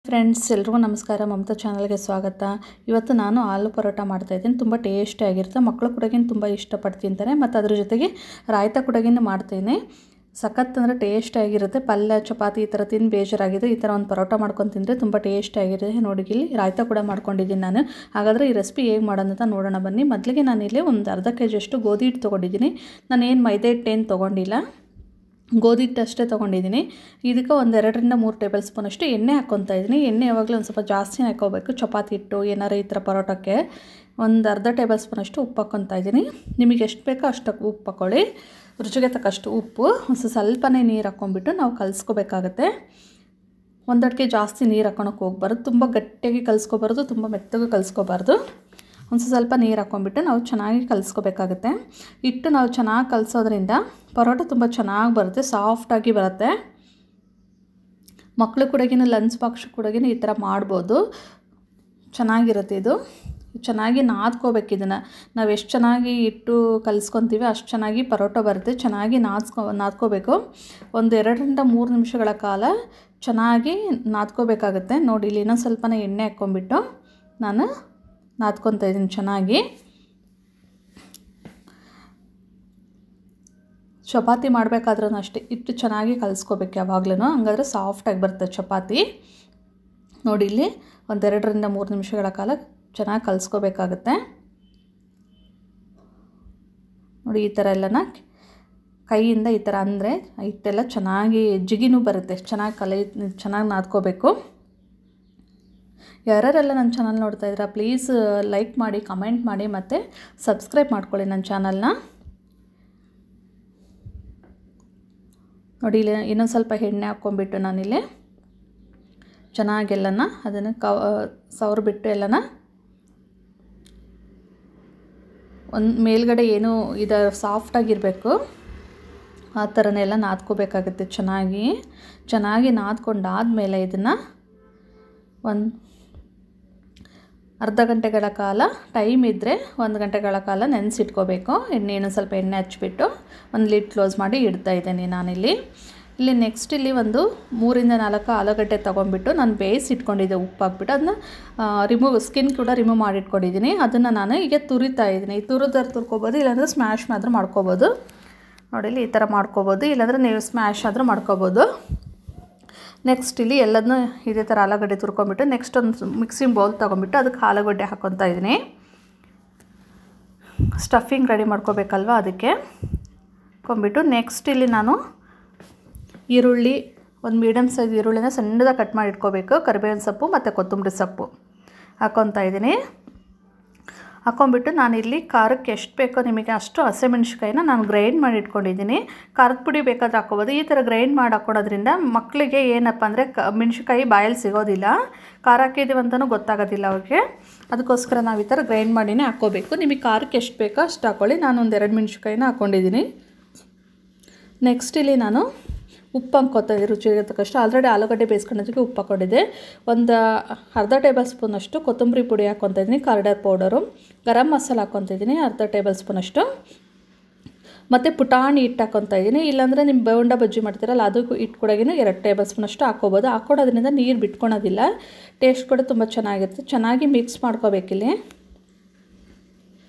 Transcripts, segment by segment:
Friends ಎಲ್ರಿಗೂ ನಮಸ್ಕಾರ. ಮಮತಾ ಚಾನಲ್ಗೆ ಸ್ವಾಗತ. ಇವತ್ತು ನಾನು ಆಲೂ ಪರೋಟ ಮಾಡ್ತಾಯಿದ್ದೀನಿ. ತುಂಬ ಟೇಸ್ಟಿಯಾಗಿರುತ್ತೆ. ಮಕ್ಕಳು ಕೂಡ ತುಂಬ ಇಷ್ಟಪಟ್ಟು ತಿಂತಾರೆ. ಮತ್ತು ಅದ್ರ ಜೊತೆಗೆ ರಾಯ್ತ ಕೂಡ ಮಾಡ್ತೀನಿ. ಸಖತ್ ಅಂದರೆ ಟೇಸ್ಟಿಯಾಗಿರುತ್ತೆ. ಪಲ್ಯ ಚಪಾತಿ ಈ ಥರ ತಿಂದು ಬೇಜಾರಾಗಿದೆ, ಈ ಥರ ಒಂದು ಪರೋಟ ಮಾಡ್ಕೊಂಡು ತಿಂದರೆ ತುಂಬ ಟೇಸ್ಟಿಯಾಗಿರುತ್ತೆ. ನೋಡಿ ಇಲ್ಲಿ ರಾಯ್ತ ಕೂಡ ಮಾಡ್ಕೊಂಡಿದ್ದೀನಿ ನಾನು. ಹಾಗಾದರೆ ಈ ರೆಸಿಪಿ ಹೇಗೆ ಮಾಡೋದು ಅಂತ ನೋಡೋಣ ಬನ್ನಿ. ಮೊದಲಿಗೆ ನಾನಿಲ್ಲಿ ಒಂದು ಅರ್ಧ kg ಅಷ್ಟು ಗೋಧಿ ಹಿಟ್ಟು ತೊಗೊಂಡಿದ್ದೀನಿ. ನಾನೇನು ಮೈದಾ ಹಿಟ್ಟೇನು ತೊಗೊಂಡಿಲ್ಲ, ಗೋಧಿ ಹಿಟ್ಟು ಅಷ್ಟೇ ತೊಗೊಂಡಿದ್ದೀನಿ. ಇದಕ್ಕೆ ಒಂದು 2ರಿಂದ 3 ಟೇಬಲ್ ಸ್ಪೂನ್ ಅಷ್ಟು ಎಣ್ಣೆ ಹಾಕ್ಕೊತಾ ಇದ್ದೀನಿ. ಎಣ್ಣೆ ಯಾವಾಗಲೂ ಒಂದು ಸ್ವಲ್ಪ ಜಾಸ್ತಿನೇ ಹಾಕ್ಕೋಬೇಕು. ಚಪಾತಿ ಹಿಟ್ಟು ಏನಾರು ಈ ಥರ ಪರೋಟಕ್ಕೆ ಒಂದು ಅರ್ಧ ಟೇಬಲ್ ಸ್ಪೂನ್ ಅಷ್ಟು ಉಪ್ಪು ಹಾಕ್ಕೊತಾ ಇದ್ದೀನಿ. ನಿಮಗೆ ಎಷ್ಟು ಬೇಕೋ ಅಷ್ಟು ಉಪ್ಪು ಹಾಕ್ಕೊಳ್ಳಿ. ರುಚಿಗೆ ತಕ್ಕಷ್ಟು ಉಪ್ಪು, ಸ್ವಲ್ಪನೇ ನೀರು ಹಾಕ್ಕೊಂಬಿಟ್ಟು ನಾವು ಕಲಿಸ್ಕೋಬೇಕಾಗತ್ತೆ. ಒಂದಕ್ಕೆ ಜಾಸ್ತಿ ನೀರು ಹಾಕ್ಕೊಳಕ್ಕೆ ಹೋಗ್ಬಾರ್ದು. ತುಂಬ ಗಟ್ಟಿಯಾಗಿ ಕಲಿಸ್ಕೋಬಾರ್ದು, ತುಂಬ ಮೆತ್ತಗೆ ಕಲಿಸ್ಕೋಬಾರ್ದು. ಸ್ವಲ್ಪ ನೀರು ಹಾಕ್ಕೊಂಬಿಟ್ಟು ನಾವು ಚೆನ್ನಾಗಿ ಕಲಿಸ್ಕೋಬೇಕಾಗುತ್ತೆ. ಹಿಟ್ಟು ನಾವು ಚೆನ್ನಾಗಿ ಕಲಿಸೋದ್ರಿಂದ ಪರೋಟ ತುಂಬ ಚೆನ್ನಾಗಿ ಬರುತ್ತೆ, ಸಾಫ್ಟಾಗಿ ಬರುತ್ತೆ. ಮಕ್ಕಳು ಕೂಡ ಲಂಚ್ ಬಾಕ್ಸ್ ಕೂಡ ಈ ಥರ ಮಾಡ್ಬೋದು, ಚೆನ್ನಾಗಿರುತ್ತೆ. ಇದು ಚೆನ್ನಾಗಿ ನಾದ್ಕೋಬೇಕು. ಇದನ್ನು ನಾವು ಎಷ್ಟು ಚೆನ್ನಾಗಿ ಹಿಟ್ಟು ಕಲಿಸ್ಕೊತೀವಿ ಅಷ್ಟು ಚೆನ್ನಾಗಿ ಪರೋಟ ಬರುತ್ತೆ. ಚೆನ್ನಾಗಿ ನಾದ್ಕೋಬೇಕು. ಒಂದು 2ರಿಂದ 3 ನಿಮಿಷಗಳ ಕಾಲ ಚೆನ್ನಾಗಿ ನಾದ್ಕೋಬೇಕಾಗುತ್ತೆ. ನೋಡಿ ಇಲ್ಲಿ ಇನ್ನೊಂದು ಸ್ವಲ್ಪನೇ ಎಣ್ಣೆ ಹಾಕ್ಕೊಂಬಿಟ್ಟು ನಾನು ನಾದ್ಕೊತಾ ಇದ್ದೀನಿ ಚೆನ್ನಾಗಿ. ಚಪಾತಿ ಮಾಡಬೇಕಾದ್ರೂ ಅಷ್ಟೇ ಹಿಟ್ಟು ಚೆನ್ನಾಗಿ ಕಲಿಸ್ಕೋಬೇಕು ಯಾವಾಗಲೂ, ಹಂಗಾದ್ರೆ ಸಾಫ್ಟಾಗಿ ಬರುತ್ತೆ ಚಪಾತಿ. ನೋಡಿ ಇಲ್ಲಿ ಒಂದು 2ರಿಂದ 3 ನಿಮಿಷಗಳ ಕಾಲ ಚೆನ್ನಾಗಿ ಕಲಿಸ್ಕೋಬೇಕಾಗುತ್ತೆ. ನೋಡಿ ಈ ಥರ ಎಲ್ಲನ ಕೈಯಿಂದ ಈ ಥರ ಅಂದರೆ ಹಿಟ್ಟೆಲ್ಲ ಚೆನ್ನಾಗಿ ಜಿಗಿನೂ ಬರುತ್ತೆ. ಚೆನ್ನಾಗಿ ನಾದ್ಕೋಬೇಕು. ಯಾರೆಲ್ಲ ನನ್ನ ಚಾನಲ್ ನೋಡ್ತಾ ಇದ್ದೀರಾ ಪ್ಲೀಸ್ ಲೈಕ್ ಮಾಡಿ, ಕಮೆಂಟ್ ಮಾಡಿ ಮತ್ತು ಸಬ್ಸ್ಕ್ರೈಬ್ ಮಾಡ್ಕೊಳ್ಳಿ ನನ್ನ ಚಾನಲ್ನ. ನೋಡಿ ಇಲ್ಲಿ ಇನ್ನೊಂದು ಸ್ವಲ್ಪ ಎಣ್ಣೆ ಹಾಕ್ಕೊಂಬಿಟ್ಟು ನಾನಿಲ್ಲಿ ಚೆನ್ನಾಗೆಲ್ಲನ ಅದನ್ನು ಸವರ್ಬಿಟ್ಟು ಎಲ್ಲನ ಒಂದು ಮೇಲ್ಗಡೆ ಏನು ಇದು ಸಾಫ್ಟಾಗಿರಬೇಕು ಆ ಥರನೇ ಎಲ್ಲ ನಾದ್ಕೋಬೇಕಾಗುತ್ತೆ. ಚೆನ್ನಾಗಿ ನಾದ್ಕೊಂಡಾದಮೇಲೆ ಇದನ್ನು ಒಂದು ಅರ್ಧ ಗಂಟೆಗಳ ಕಾಲ ಟೈಮ್ ಇದ್ದರೆ 1 ಗಂಟೆಗಳ ಕಾಲ ನೆನೆಸಿಟ್ಕೋಬೇಕು. ಇನ್ನೊಂದು ಸ್ವಲ್ಪ ಎಣ್ಣೆ ಹಚ್ಬಿಟ್ಟು ಒಂದು ಲಿಡ್ ಕ್ಲೋಸ್ ಮಾಡಿ ಇಡ್ತಾ ಇದ್ದೀನಿ ನಾನಿಲ್ಲಿ. ನೆಕ್ಸ್ಟ್ ಇಲ್ಲಿ ಒಂದು 3ರಿಂದ 4 ಆಲೂಗಡ್ಡೆ ತೊಗೊಂಡ್ಬಿಟ್ಟು ನಾನು ಬೇಯಿಸಿ ಇಟ್ಕೊಂಡಿದ್ದೆ ಉಪ್ಪು ಹಾಕ್ಬಿಟ್ಟು. ಅದನ್ನ ಸ್ಕಿನ್ ಕೂಡ ರಿಮೂವ್ ಮಾಡಿ ಇಟ್ಕೊಂಡಿದ್ದೀನಿ. ಅದನ್ನು ನಾನು ಈಗ ತುರಿತಾ ಇದ್ದೀನಿ. ತುರಿದಾರು ತುರ್ಕೋಬೋದು, ಇಲ್ಲಾಂದರೆ ಸ್ಮ್ಯಾಶ್ ಆದರೂ ಮಾಡ್ಕೋಬೋದು. ನೋಡಿ ಇಲ್ಲಿ ಈ ಥರ ಮಾಡ್ಕೋಬೋದು, ಇಲ್ಲಾಂದರೆ ನೀವು ಸ್ಮ್ಯಾಶ್ ಆದರೂ ಮಾಡ್ಕೋಬೋದು. ನೆಕ್ಸ್ಟ್ ಇಲ್ಲಿ ಎಲ್ಲದನ್ನೂ ಇದೇ ಥರ ಆಲೂಗಡ್ಡೆ ತುರ್ಕೊಂಬಿಟ್ಟು ನೆಕ್ಸ್ಟ್ ಒಂದು ಮಿಕ್ಸಿಂಗ್ ಬೌಲ್ ತೊಗೊಂಬಿಟ್ಟು ಅದಕ್ಕೆ ಆಲೂಗಡ್ಡೆ ಹಾಕ್ಕೊತಾ ಇದ್ದೀನಿ. ಸ್ಟಫಿಂಗ್ ರೆಡಿ ಮಾಡ್ಕೋಬೇಕಲ್ವ, ಅದಕ್ಕೆ ಹಾಕ್ಕೊಂಬಿಟ್ಟು ನೆಕ್ಸ್ಟ್ ಇಲ್ಲಿ ನಾನು ಈರುಳ್ಳಿ, ಒಂದು ಮೀಡಿಯಮ್ ಸೈಜ್ ಈರುಳ್ಳಿನ ಸಣ್ಣದಾಗಿ ಕಟ್ ಮಾಡಿ ಇಟ್ಕೋಬೇಕು. ಕರಿಬೇವಿನ ಸೊಪ್ಪು ಮತ್ತು ಕೊತ್ತಂಬರಿ ಸೊಪ್ಪು ಹಾಕ್ಕೊತಾ ಇದ್ದೀನಿ. ಹಾಕ್ಕೊಂಬಿಟ್ಟು ನಾನಿಲ್ಲಿ ಖಾರಕ್ಕೆ ಎಷ್ಟು ಬೇಕೋ ನಿಮಗೆ ಅಷ್ಟು ಹಸಿಮೆಣ್ಸಿಕಾಯಿನ ನಾನು ಗ್ರೈಂಡ್ ಮಾಡಿ ಇಟ್ಕೊಂಡಿದ್ದೀನಿ. ಖಾರದ ಪುಡಿ ಬೇಕಾದರೆ ಹಾಕ್ಕೋಬೋದು. ಈ ಥರ ಗ್ರೈಂಡ್ ಮಾಡಿ ಹಾಕ್ಕೊಳೋದ್ರಿಂದ ಮಕ್ಕಳಿಗೆ ಏನಪ್ಪ ಅಂದರೆ ಮೆಣಸಿನ್ಕಾಯಿ ಬಾಯಲ್ಲಿ ಸಿಗೋದಿಲ್ಲ, ಖಾರ ಹಾಕಿದ್ದೀವಿ ಅಂತಲೂ ಗೊತ್ತಾಗೋದಿಲ್ಲ ಅವ್ರಿಗೆ. ಅದಕ್ಕೋಸ್ಕರ ನಾವು ಈ ಥರ ಗ್ರೈಂಡ್ ಮಾಡಿನೇ ಹಾಕ್ಕೋಬೇಕು. ನಿಮಗೆ ಖಾರಕ್ಕೆ ಎಷ್ಟು ಬೇಕೋ ಅಷ್ಟು ಹಾಕ್ಕೊಳ್ಳಿ. ನಾನು ಒಂದು 2 ಮೆಣಸಿನ್ಕಾಯಿನ ಹಾಕ್ಕೊಂಡಿದ್ದೀನಿ. ನೆಕ್ಸ್ಟ್ ಇಲ್ಲಿ ನಾನು ಉಪ್ಪು ಹಾಕ್ಕೊತಾ ಇದ್ದೀನಿ ರುಚಿಗೆ ತಕ್ಕಷ್ಟು. ಆಲ್ರೆಡಿ ಆಲೂಗಡ್ಡೆ ಬೇಯಿಸ್ಕೊಳ್ಳೋದಕ್ಕೆ ಉಪ್ಪು ಹಾಕ್ಕೊಂಡಿದ್ದೆ. ಒಂದು ಅರ್ಧ ಟೇಬಲ್ ಸ್ಪೂನಷ್ಟು ಕೊತ್ತಂಬರಿ ಪುಡಿ ಹಾಕ್ಕೊತಾ ಇದ್ದೀನಿ, ಕಾರ್ಡರ್ ಪೌಡರು. ಗರಂ ಮಸಾಲ ಹಾಕ್ಕೊತಾ ಇದ್ದೀನಿ ಅರ್ಧ ಟೇಬಲ್ ಸ್ಪೂನಷ್ಟು. ಮತ್ತು ಪುಟಾಣಿ ಹಿಟ್ಟು ಹಾಕ್ಕೊತಾ ಇದ್ದೀನಿ. ಇಲ್ಲಾಂದರೆ ನಿಮ್ಮ ಬೋಂಡ ಬಜ್ಜಿ ಮಾಡ್ತೀರಲ್ಲ ಅದಕ್ಕೂ ಹಿಟ್ಟು ಕೂಡ 2 ಟೇಬಲ್ ಸ್ಪೂನಷ್ಟು ಹಾಕ್ಕೋಬೋದು. ಹಾಕ್ಕೊಡೋದ್ರಿಂದ ನೀರು ಬಿಟ್ಕೊಳೋದಿಲ್ಲ, ಟೇಸ್ಟ್ ಕೂಡ ತುಂಬ ಚೆನ್ನಾಗಿರುತ್ತೆ. ಚೆನ್ನಾಗಿ ಮಿಕ್ಸ್ ಮಾಡ್ಕೋಬೇಕಿಲ್ಲಿ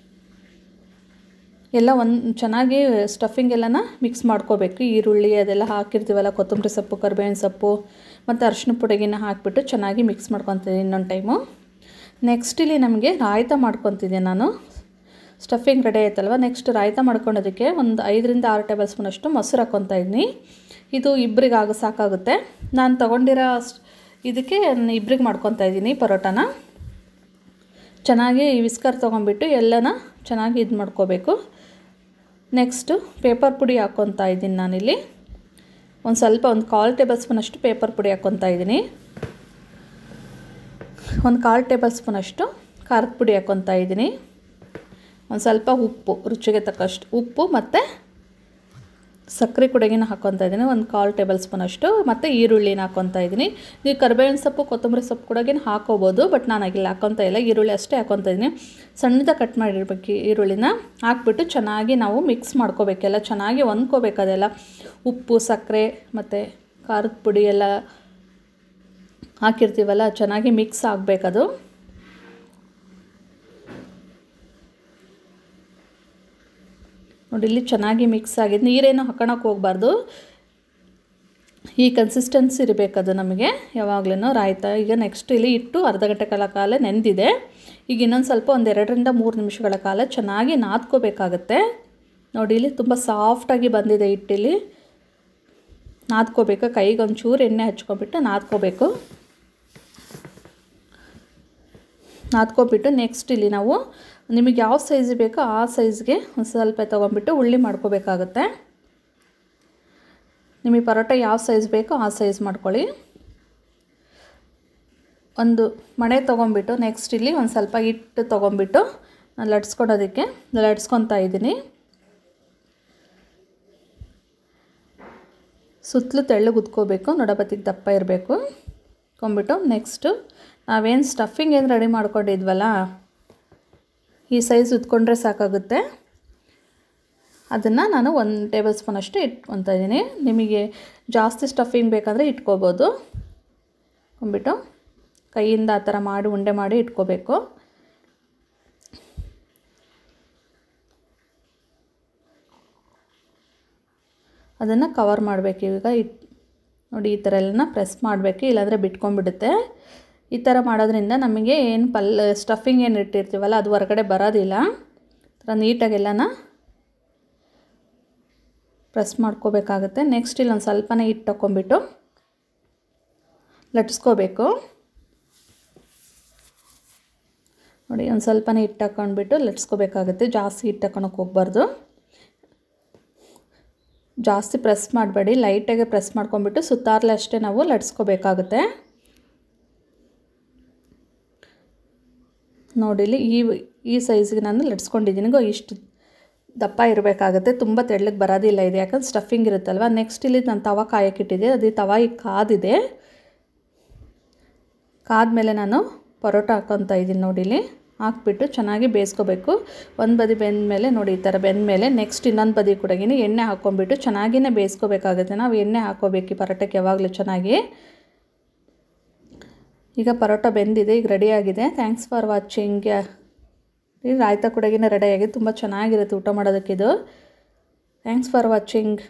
ಎಲ್ಲ ಚೆನ್ನಾಗಿ ಸ್ಟಫಿಂಗ್ ಎಲ್ಲನ ಮಿಕ್ಸ್ ಮಾಡ್ಕೋಬೇಕು. ಈರುಳ್ಳಿ ಅದೆಲ್ಲ ಹಾಕಿರ್ತೀವಲ್ಲ, ಕೊತ್ತಂಬರಿ ಸೊಪ್ಪು, ಕರಿಬೇವಿನ ಸೊಪ್ಪು ಮತ್ತು ಅರಿಶಿನ ಪುಡಿಗಿನ ಹಾಕಿಬಿಟ್ಟು ಚೆನ್ನಾಗಿ ಮಿಕ್ಸ್ ಮಾಡ್ಕೊತೀನಿ ಇನ್ನೊಂದು ಟೈಮು. ನೆಕ್ಸ್ಟ್ ಇಲ್ಲಿ ನಮಗೆ ರಾಯ್ತ ಮಾಡ್ಕೊತಿದ್ದೆ ನಾನು. ಸ್ಟಫಿಂಗ್ ರೆಡಿ ಆಯ್ತಲ್ವ. ನೆಕ್ಸ್ಟ್ ರಾಯ್ತ ಮಾಡ್ಕೊಳೋದಕ್ಕೆ ಒಂದು 5ರಿಂದ 6 ಟೇಬಲ್ ಸ್ಪೂನಷ್ಟು ಮೊಸರು ಹಾಕ್ಕೊತಾ ಇದ್ದೀನಿ. ಇದು ಇಬ್ಬರಿಗೆ ಸಾಕಾಗುತ್ತೆ. ನಾನು ತೊಗೊಂಡಿರೋ ಇದಕ್ಕೆ ಇಬ್ಬರಿಗೆ ಮಾಡ್ಕೊತಾ ಇದ್ದೀನಿ ಪರೋಟನ. ಚೆನ್ನಾಗಿ ವಿಸ್ಕರ್ ತೊಗೊಂಬಿಟ್ಟು ಎಲ್ಲನ ಚೆನ್ನಾಗಿ ಇದು ಮಾಡ್ಕೋಬೇಕು. ನೆಕ್ಸ್ಟು ಪೇಪರ್ ಪುಡಿ ಹಾಕ್ಕೊತಾ ಇದ್ದೀನಿ ನಾನಿಲ್ಲಿ. ಒಂದು 1/4 ಟೇಬಲ್ ಸ್ಪೂನಷ್ಟು ಪೇಪರ್ ಪುಡಿ ಹಾಕ್ಕೊತಾ ಇದ್ದೀನಿ. ಒಂದು 1/4 ಟೇಬಲ್ ಸ್ಪೂನಷ್ಟು ಖಾರದ ಪುಡಿ ಹಾಕ್ಕೊತಾ ಇದ್ದೀನಿ. ಒಂದು ಸ್ವಲ್ಪ ಉಪ್ಪು, ರುಚಿಗೆ ತಕ್ಕಷ್ಟು ಉಪ್ಪು ಮತ್ತು ಸಕ್ಕರೆ ಕೂಡ ಹಾಕ್ಕೊತಾ ಇದ್ದೀನಿ. ಒಂದು 1/4 ಟೇಬಲ್ ಸ್ಪೂನಷ್ಟು ಮತ್ತು ಈರುಳ್ಳಿನ ಹಾಕ್ಕೊತಾ ಇದ್ದೀನಿ. ನೀವು ಕರಿಬೇವಿನ ಸೊಪ್ಪು, ಕೊತ್ತಂಬರಿ ಸೊಪ್ಪು ಕೂಡ ಹಾಕೋಬೋದು, ಬಟ್ ನಾನು ಆಗಿಲ್ಲ ಹಾಕ್ಕೊತಾ ಇಲ್ಲ. ಈರುಳ್ಳಿ ಅಷ್ಟೇ ಹಾಕ್ಕೊತಾ ಇದ್ದೀನಿ. ಸಣ್ಣದಾಗಿ ಕಟ್ ಮಾಡಿರ್ಬೇಕು ಈರುಳ್ಳಿನ. ಹಾಕ್ಬಿಟ್ಟು ಚೆನ್ನಾಗಿ ನಾವು ಮಿಕ್ಸ್ ಮಾಡ್ಕೋಬೇಕೆಲ್ಲ, ಚೆನ್ನಾಗಿ ಹೊಂದ್ಕೋಬೇಕು ಅದೆಲ್ಲ. ಉಪ್ಪು, ಸಕ್ಕರೆ ಮತ್ತು ಖಾರದ ಪುಡಿ ಎಲ್ಲ ಹಾಕಿರ್ತೀವಲ್ಲ ಚೆನ್ನಾಗಿ ಮಿಕ್ಸ್ ಆಗಬೇಕದು. ನೋಡಿ ಇಲ್ಲಿ ಚೆನ್ನಾಗಿ ಮಿಕ್ಸ್ ಆಗಿದೆ. ನೀರೇನು ಹಾಕೋಣಕ್ಕೆ ಹೋಗಬಾರ್ದು, ಈ ಕನ್ಸಿಸ್ಟೆನ್ಸಿ ಇರಬೇಕದು ನಮಗೆ ಯಾವಾಗಲೂ ರಾಯ್ತ. ಈಗ ನೆಕ್ಸ್ಟ್ ಇಲ್ಲಿ ಇಟ್ಟು ಅರ್ಧ ಗಂಟೆ ಕಾಲ ನೆಂದಿದೆ. ಈಗ ಇನ್ನೊಂದು ಸ್ವಲ್ಪ ಒಂದು 2-3 ನಿಮಿಷಗಳ ಕಾಲ ಚೆನ್ನಾಗಿ ನಾದ್ಕೋಬೇಕಾಗತ್ತೆ. ನೋಡಿ ಇಲ್ಲಿ ತುಂಬ ಸಾಫ್ಟಾಗಿ ಬಂದಿದೆ ಹಿಟ್ಟಿಲ್ಲಿ. ನಾದ್ಕೋಬೇಕು, ಕೈಗೆ ಒಂಚೂರು ಎಣ್ಣೆ ಹಚ್ಕೊಬಿಟ್ಟು ನಾದ್ಕೋಬೇಕು. ನಾದ್ಕೊಬಿಟ್ಟು ನೆಕ್ಸ್ಟ್ ಇಲ್ಲಿ ನಾವು ನಿಮಗೆ ಯಾವ ಸೈಜ್ ಬೇಕೋ ಆ ಸೈಜ್ಗೆ ಒಂದು ಸ್ವಲ್ಪ ತೊಗೊಂಬಿಟ್ಟು ಉಳ್ಳಿ ಮಾಡ್ಕೋಬೇಕಾಗತ್ತೆ. ನಿಮಗೆ ಪರೋಟ ಯಾವ ಸೈಜ್ ಬೇಕೋ ಆ ಸೈಜ್ ಮಾಡ್ಕೊಳ್ಳಿ. ಒಂದು ಮಣೆ ತೊಗೊಂಬಿಟ್ಟು ನೆಕ್ಸ್ಟ್ ಇಲ್ಲಿ ಒಂದು ಸ್ವಲ್ಪ ಹಿಟ್ಟು ತೊಗೊಂಬಿಟ್ಟು ನಾನು ಲಟ್ಸ್ಕೊಳೋದಕ್ಕೆ ಲಟ್ಸ್ಕೊತಾ ಇದ್ದೀನಿ. ಸುತ್ತಲೂ ತೆಳ್ಳಗೆ ಉದ್ಕೋಬೇಕು, ನೊಡಬತ್ತಿಗೆ ದಪ್ಪ ಇರಬೇಕು. ಕೊಂಬಿಟ್ಟು ನೆಕ್ಸ್ಟು ನಾವೇನು ಸ್ಟಫಿಂಗ್ ಏನು ರೆಡಿ ಮಾಡ್ಕೊಂಡಿದ್ವಲ್ಲ, ಈ ಸೈಜ್ ಉದ್ಕೊಂಡ್ರೆ ಸಾಕಾಗುತ್ತೆ. ಅದನ್ನು ನಾನು 1 ಟೇಬಲ್ ಸ್ಪೂನ್ ಅಷ್ಟು ಇಟ್ಕೊತಾ ಇದ್ದೀನಿ. ನಿಮಗೆ ಜಾಸ್ತಿ ಸ್ಟಫಿಂಗ್ ಬೇಕಂದರೆ ಇಟ್ಕೋಬೋದು. ಕೊಂಬಿಟ್ಟು ಕೈಯಿಂದ ಆ ಥರ ಮಾಡಿ ಉಂಡೆ ಮಾಡಿ ಇಟ್ಕೋಬೇಕು. ಅದನ್ನು ಕವರ್ ಮಾಡಬೇಕು. ಈಗ ನೋಡಿ ಈ ಥರ ಎಲ್ಲ ಪ್ರೆಸ್ ಮಾಡಬೇಕು, ಇಲ್ಲಾಂದರೆ ಬಿಟ್ಕೊಂಡ್ಬಿಡುತ್ತೆ. ಈ ಥರ ಮಾಡೋದ್ರಿಂದ ನಮಗೆ ಏನು ಸ್ಟಫಿಂಗ್ ಏನು ಇಟ್ಟಿರ್ತೀವಲ್ಲ ಅದು ಹೊರಗಡೆ ಬರೋದಿಲ್ಲ. ಥರ ನೀಟಾಗೆಲ್ಲನ ಪ್ರೆಸ್ ಮಾಡ್ಕೋಬೇಕಾಗುತ್ತೆ. ನೆಕ್ಸ್ಟ್ ಇಲ್ಲೊಂದು ಸ್ವಲ್ಪನೇ ಹಿಟ್ಟು ತಗೊಂಬಿಟ್ಟು ಲಟ್ಸ್ಕೋಬೇಕು. ನೋಡಿ ಒಂದು ಸ್ವಲ್ಪನೇ ಹಿಟ್ಟು ಹಾಕ್ಕೊಂಡ್ಬಿಟ್ಟು ಲಟ್ಸ್ಕೋಬೇಕಾಗುತ್ತೆ. ಜಾಸ್ತಿ ಹಿಟ್ಟು ಹಾಕೋಣಕ್ಕೆ ಹೋಗ್ಬಾರ್ದು, ಜಾಸ್ತಿ ಪ್ರೆಸ್ ಮಾಡಬೇಡಿ, ಲೈಟಾಗೆ ಪ್ರೆಸ್ ಮಾಡ್ಕೊಂಬಿಟ್ಟು ಸುತ್ತಾರಲೆ ಅಷ್ಟೇ ನಾವು ಲಟ್ಸ್ಕೋಬೇಕಾಗುತ್ತೆ. ನೋಡಿಲಿ ಈ ಸೈಜಿಗೆ ನಾನು ಲಟ್ಸ್ಕೊಂಡಿದ್ದೀನಿ. ಇಷ್ಟು ದಪ್ಪ ಇರಬೇಕಾಗುತ್ತೆ, ತುಂಬ ತೆಳ್ಳಗೆ ಬರೋದಿಲ್ಲ ಇದು, ಯಾಕಂದ್ರೆ ಸ್ಟಫಿಂಗ್ ಇರುತ್ತಲ್ವ. ನೆಕ್ಸ್ಟ್ ಇಲ್ಲಿ ನಾನು ತವ ಕಾಯಕ್ಕಿಟ್ಟಿದ್ದೆ, ಅದು ತವ ಈಗ ಕಾದಿದೆ. ಕಾದ್ಮೇಲೆ ನಾನು ಪರೋಟ ಹಾಕ್ಕೊತಾ ಇದ್ದೀನಿ. ನೋಡಿಲಿ ಹಾಕ್ಬಿಟ್ಟು ಚೆನ್ನಾಗಿ ಬೇಯಿಸ್ಕೋಬೇಕು. ಒಂದು ಬದಿ ಬೆಂದಮೇಲೆ ನೋಡಿ ಈ ಥರ ಬೆಂದಮೇಲೆ ನೆಕ್ಸ್ಟ್ ಇನ್ನೊಂದು ಬದಿ ಕೂಡ ಎಣ್ಣೆ ಹಾಕ್ಕೊಂಬಿಟ್ಟು ಚೆನ್ನಾಗಿಯೇ ಬೇಯಿಸ್ಕೋಬೇಕಾಗುತ್ತೆ. ನಾವು ಎಣ್ಣೆ ಹಾಕ್ಕೋಬೇಕು ಈ ಪರೋಟಕ್ಕೆ ಯಾವಾಗಲೂ ಚೆನ್ನಾಗಿ. ಈಗ ಪರೋಟ ಬೆಂದಿದೆ, ಈಗ ರೆಡಿಯಾಗಿದೆ. Thanks for watching. ರಾಯ್ತ ಕೂಡ ರೆಡಿಯಾಗಿದೆ, ತುಂಬ ಚೆನ್ನಾಗಿರುತ್ತೆ ಊಟ ಮಾಡೋದಕ್ಕಿದು. Thanks for watching.